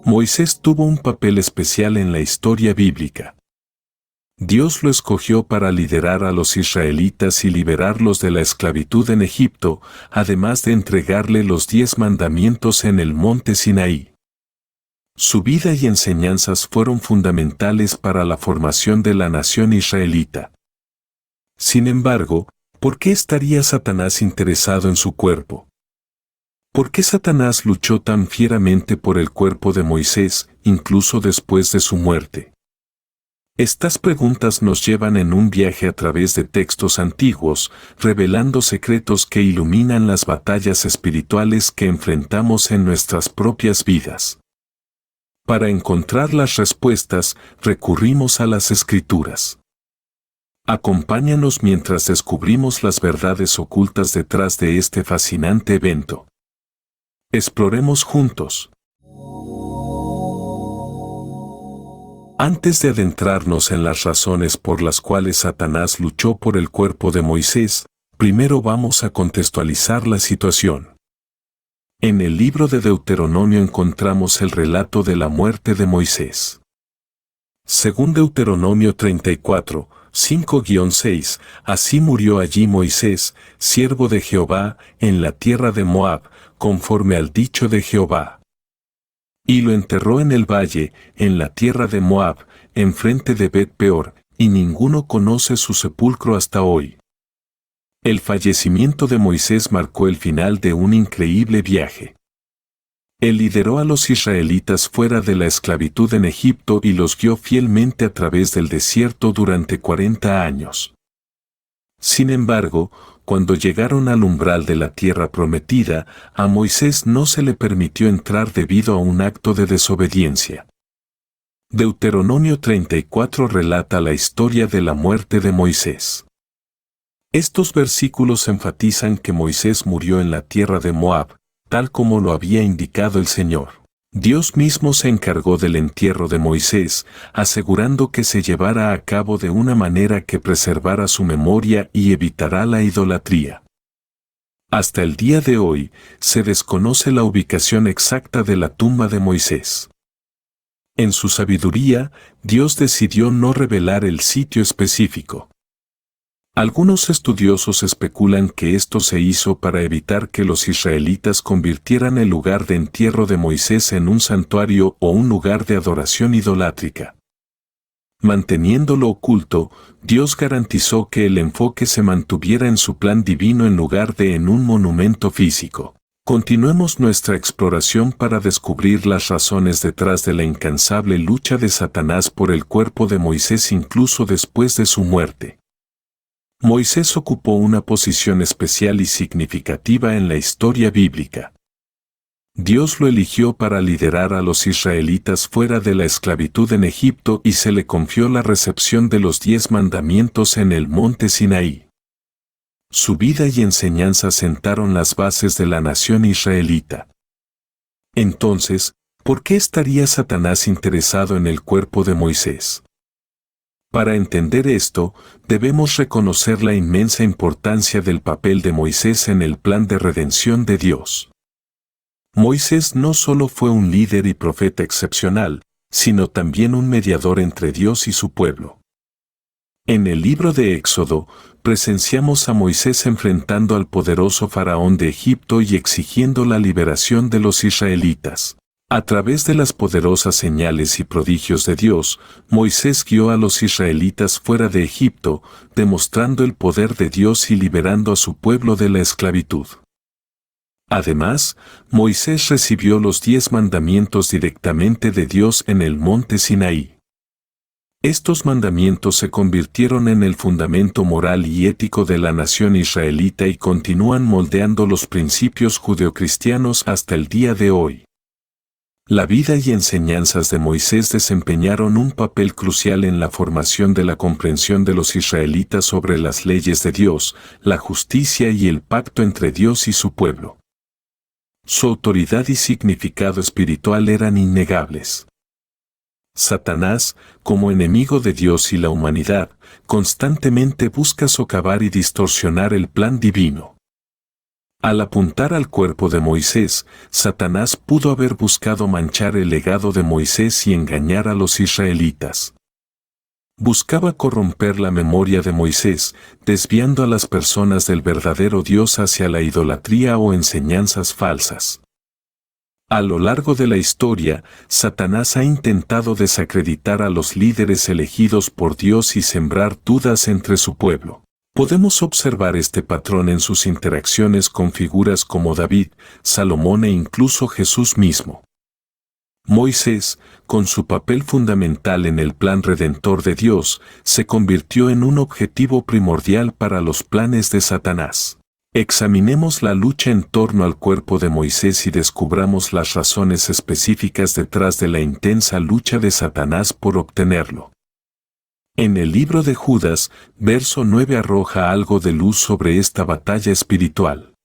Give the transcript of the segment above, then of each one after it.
Moisés tuvo un papel especial en la historia bíblica. Dios lo escogió para liderar a los israelitas y liberarlos de la esclavitud en Egipto, además de entregarle los 10 mandamientos en el monte Sinaí. Su vida y enseñanzas fueron fundamentales para la formación de la nación israelita. Sin embargo, ¿por qué estaría Satanás interesado en su cuerpo? ¿Por qué Satanás luchó tan fieramente por el cuerpo de Moisés, incluso después de su muerte? Estas preguntas nos llevan en un viaje a través de textos antiguos, revelando secretos que iluminan las batallas espirituales que enfrentamos en nuestras propias vidas. Para encontrar las respuestas, recurrimos a las Escrituras. Acompáñanos mientras descubrimos las verdades ocultas detrás de este fascinante evento. Exploremos juntos. Antes de adentrarnos en las razones por las cuales Satanás luchó por el cuerpo de Moisés, primero vamos a contextualizar la situación. En el libro de Deuteronomio encontramos el relato de la muerte de Moisés. Según Deuteronomio 34, 5-6, así murió allí Moisés, siervo de Jehová, en la tierra de Moab, conforme al dicho de Jehová. Y lo enterró en el valle, en la tierra de Moab, enfrente de Bet-peor, y ninguno conoce su sepulcro hasta hoy. El fallecimiento de Moisés marcó el final de un increíble viaje. Él lideró a los israelitas fuera de la esclavitud en Egipto y los guió fielmente a través del desierto durante 40 años. Sin embargo, cuando llegaron al umbral de la tierra prometida, a Moisés no se le permitió entrar debido a un acto de desobediencia. Deuteronomio 34 relata la historia de la muerte de Moisés. Estos versículos enfatizan que Moisés murió en la tierra de Moab, tal como lo había indicado el Señor. Dios mismo se encargó del entierro de Moisés, asegurando que se llevara a cabo de una manera que preservara su memoria y evitará la idolatría. Hasta el día de hoy, se desconoce la ubicación exacta de la tumba de Moisés. En su sabiduría, Dios decidió no revelar el sitio específico. Algunos estudiosos especulan que esto se hizo para evitar que los israelitas convirtieran el lugar de entierro de Moisés en un santuario o un lugar de adoración idolátrica. Manteniéndolo oculto, Dios garantizó que el enfoque se mantuviera en su plan divino en lugar de en un monumento físico. Continuemos nuestra exploración para descubrir las razones detrás de la incansable lucha de Satanás por el cuerpo de Moisés incluso después de su muerte. Moisés ocupó una posición especial y significativa en la historia bíblica. Dios lo eligió para liderar a los israelitas fuera de la esclavitud en Egipto y se le confió la recepción de los 10 mandamientos en el monte Sinaí. Su vida y enseñanza sentaron las bases de la nación israelita. Entonces, ¿por qué estaría Satanás interesado en el cuerpo de Moisés? Para entender esto, debemos reconocer la inmensa importancia del papel de Moisés en el plan de redención de Dios. Moisés no solo fue un líder y profeta excepcional, sino también un mediador entre Dios y su pueblo. En el libro de Éxodo, presenciamos a Moisés enfrentando al poderoso faraón de Egipto y exigiendo la liberación de los israelitas. A través de las poderosas señales y prodigios de Dios, Moisés guió a los israelitas fuera de Egipto, demostrando el poder de Dios y liberando a su pueblo de la esclavitud. Además, Moisés recibió los 10 mandamientos directamente de Dios en el monte Sinaí. Estos mandamientos se convirtieron en el fundamento moral y ético de la nación israelita y continúan moldeando los principios judeocristianos hasta el día de hoy. La vida y enseñanzas de Moisés desempeñaron un papel crucial en la formación de la comprensión de los israelitas sobre las leyes de Dios, la justicia y el pacto entre Dios y su pueblo. Su autoridad y significado espiritual eran innegables. Satanás, como enemigo de Dios y la humanidad, constantemente busca socavar y distorsionar el plan divino. Al apuntar al cuerpo de Moisés, Satanás pudo haber buscado manchar el legado de Moisés y engañar a los israelitas. Buscaba corromper la memoria de Moisés, desviando a las personas del verdadero Dios hacia la idolatría o enseñanzas falsas. A lo largo de la historia, Satanás ha intentado desacreditar a los líderes elegidos por Dios y sembrar dudas entre su pueblo. Podemos observar este patrón en sus interacciones con figuras como David, Salomón e incluso Jesús mismo. Moisés, con su papel fundamental en el plan redentor de Dios, se convirtió en un objetivo primordial para los planes de Satanás. Examinemos la lucha en torno al cuerpo de Moisés y descubramos las razones específicas detrás de la intensa lucha de Satanás por obtenerlo. En el libro de Judas, verso 9 arroja algo de luz sobre esta batalla espiritual.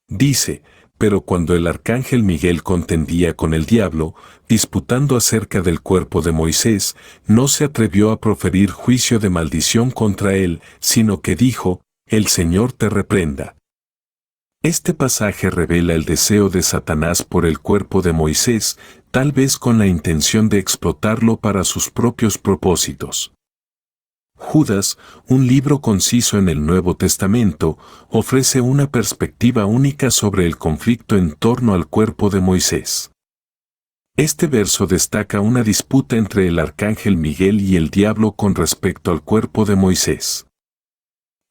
Dice: pero cuando el arcángel Miguel contendía con el diablo, disputando acerca del cuerpo de Moisés, no se atrevió a proferir juicio de maldición contra él, sino que dijo: el Señor te reprenda. Este pasaje revela el deseo de Satanás por el cuerpo de Moisés, tal vez con la intención de explotarlo para sus propios propósitos. Judas, un libro conciso en el Nuevo Testamento, ofrece una perspectiva única sobre el conflicto en torno al cuerpo de Moisés. Este verso destaca una disputa entre el arcángel Miguel y el diablo con respecto al cuerpo de Moisés.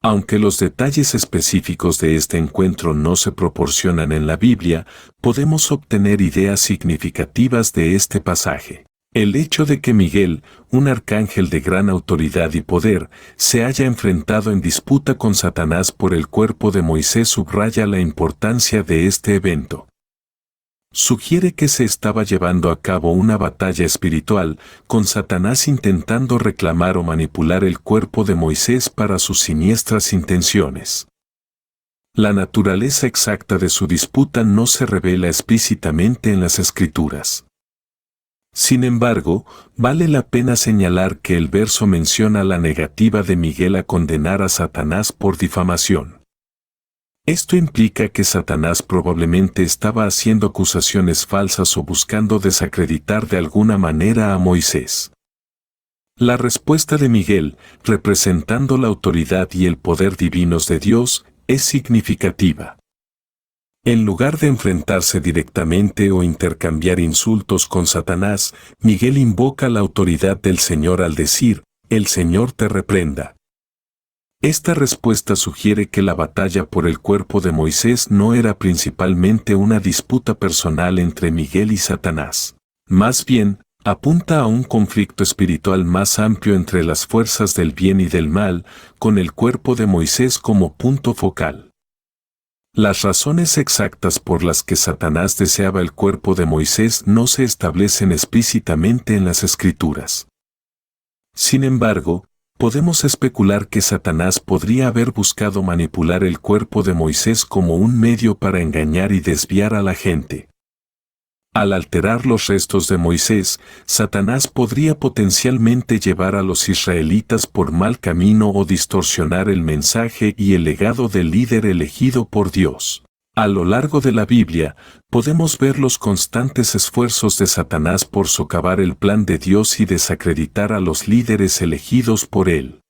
Aunque los detalles específicos de este encuentro no se proporcionan en la Biblia, podemos obtener ideas significativas de este pasaje. El hecho de que Miguel, un arcángel de gran autoridad y poder, se haya enfrentado en disputa con Satanás por el cuerpo de Moisés subraya la importancia de este evento. Sugiere que se estaba llevando a cabo una batalla espiritual, con Satanás intentando reclamar o manipular el cuerpo de Moisés para sus siniestras intenciones. La naturaleza exacta de su disputa no se revela explícitamente en las Escrituras. Sin embargo, vale la pena señalar que el verso menciona la negativa de Miguel a condenar a Satanás por difamación. Esto implica que Satanás probablemente estaba haciendo acusaciones falsas o buscando desacreditar de alguna manera a Moisés. La respuesta de Miguel, representando la autoridad y el poder divinos de Dios, es significativa. En lugar de enfrentarse directamente o intercambiar insultos con Satanás, Miguel invoca la autoridad del Señor al decir: el Señor te reprenda. Esta respuesta sugiere que la batalla por el cuerpo de Moisés no era principalmente una disputa personal entre Miguel y Satanás. Más bien, apunta a un conflicto espiritual más amplio entre las fuerzas del bien y del mal, con el cuerpo de Moisés como punto focal. Las razones exactas por las que Satanás deseaba el cuerpo de Moisés no se establecen explícitamente en las Escrituras. Sin embargo, podemos especular que Satanás podría haber buscado manipular el cuerpo de Moisés como un medio para engañar y desviar a la gente. Al alterar los restos de Moisés, Satanás podría potencialmente llevar a los israelitas por mal camino o distorsionar el mensaje y el legado del líder elegido por Dios. A lo largo de la Biblia, podemos ver los constantes esfuerzos de Satanás por socavar el plan de Dios y desacreditar a los líderes elegidos por él.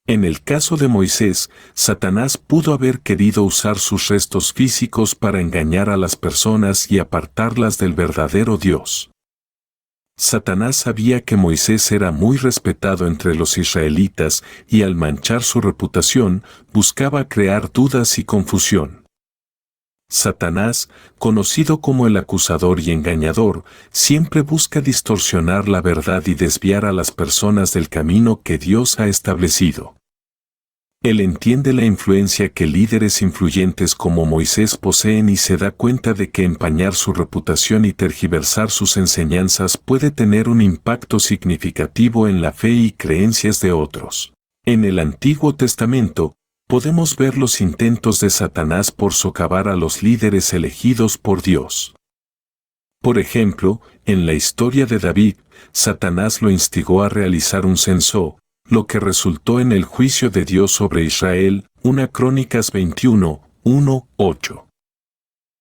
En el caso de Moisés, Satanás pudo haber querido usar sus restos físicos para engañar a las personas y apartarlas del verdadero Dios. Satanás sabía que Moisés era muy respetado entre los israelitas y al manchar su reputación, buscaba crear dudas y confusión. Satanás, conocido como el acusador y engañador, siempre busca distorsionar la verdad y desviar a las personas del camino que Dios ha establecido. Él entiende la influencia que líderes influyentes como Moisés poseen y se da cuenta de que empañar su reputación y tergiversar sus enseñanzas puede tener un impacto significativo en la fe y creencias de otros. En el Antiguo Testamento, podemos ver los intentos de Satanás por socavar a los líderes elegidos por Dios. Por ejemplo, en la historia de David, Satanás lo instigó a realizar un censo, lo que resultó en el juicio de Dios sobre Israel, 1 Crónicas 21, 1:8.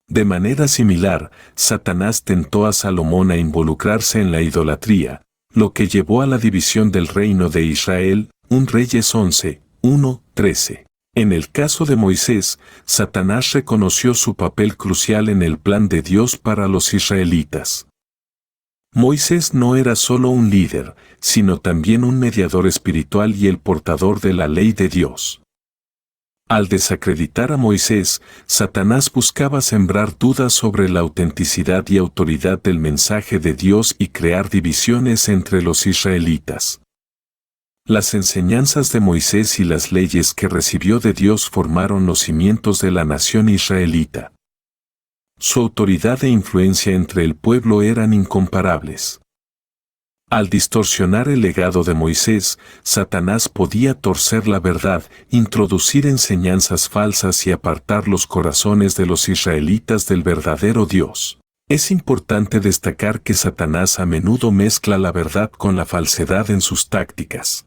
De manera similar, Satanás tentó a Salomón a involucrarse en la idolatría, lo que llevó a la división del reino de Israel, 1 Reyes 11:1-13. En el caso de Moisés, Satanás reconoció su papel crucial en el plan de Dios para los israelitas. Moisés no era solo un líder, sino también un mediador espiritual y el portador de la ley de Dios. Al desacreditar a Moisés, Satanás buscaba sembrar dudas sobre la autenticidad y autoridad del mensaje de Dios y crear divisiones entre los israelitas. Las enseñanzas de Moisés y las leyes que recibió de Dios formaron los cimientos de la nación israelita. Su autoridad e influencia entre el pueblo eran incomparables. Al distorsionar el legado de Moisés, Satanás podía torcer la verdad, introducir enseñanzas falsas y apartar los corazones de los israelitas del verdadero Dios. Es importante destacar que Satanás a menudo mezcla la verdad con la falsedad en sus tácticas.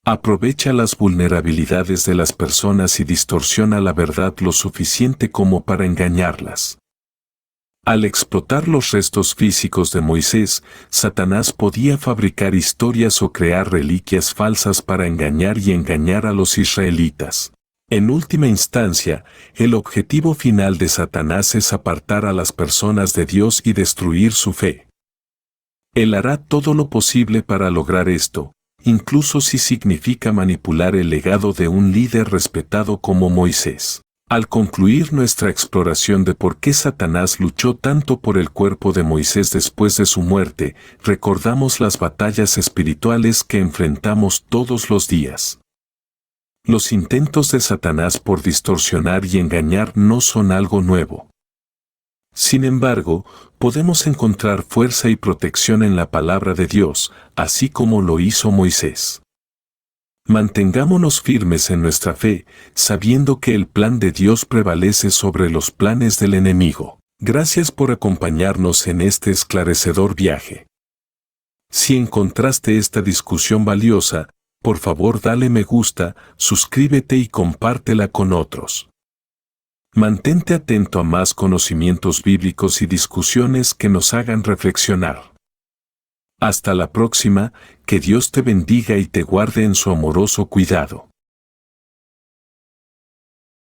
Aprovecha las vulnerabilidades de las personas y distorsiona la verdad lo suficiente como para engañarlas. Al explotar los restos físicos de Moisés, Satanás podía fabricar historias o crear reliquias falsas para engañar a los israelitas. En última instancia, el objetivo final de Satanás es apartar a las personas de Dios y destruir su fe. Él hará todo lo posible para lograr esto, incluso si significa manipular el legado de un líder respetado como Moisés. Al concluir nuestra exploración de por qué Satanás luchó tanto por el cuerpo de Moisés después de su muerte, recordamos las batallas espirituales que enfrentamos todos los días. Los intentos de Satanás por distorsionar y engañar no son algo nuevo. Sin embargo, podemos encontrar fuerza y protección en la palabra de Dios, así como lo hizo Moisés. Mantengámonos firmes en nuestra fe, sabiendo que el plan de Dios prevalece sobre los planes del enemigo. Gracias por acompañarnos en este esclarecedor viaje. Si encontraste esta discusión valiosa, por favor dale me gusta, suscríbete y compártela con otros. Mantente atento a más conocimientos bíblicos y discusiones que nos hagan reflexionar. Hasta la próxima, que Dios te bendiga y te guarde en su amoroso cuidado.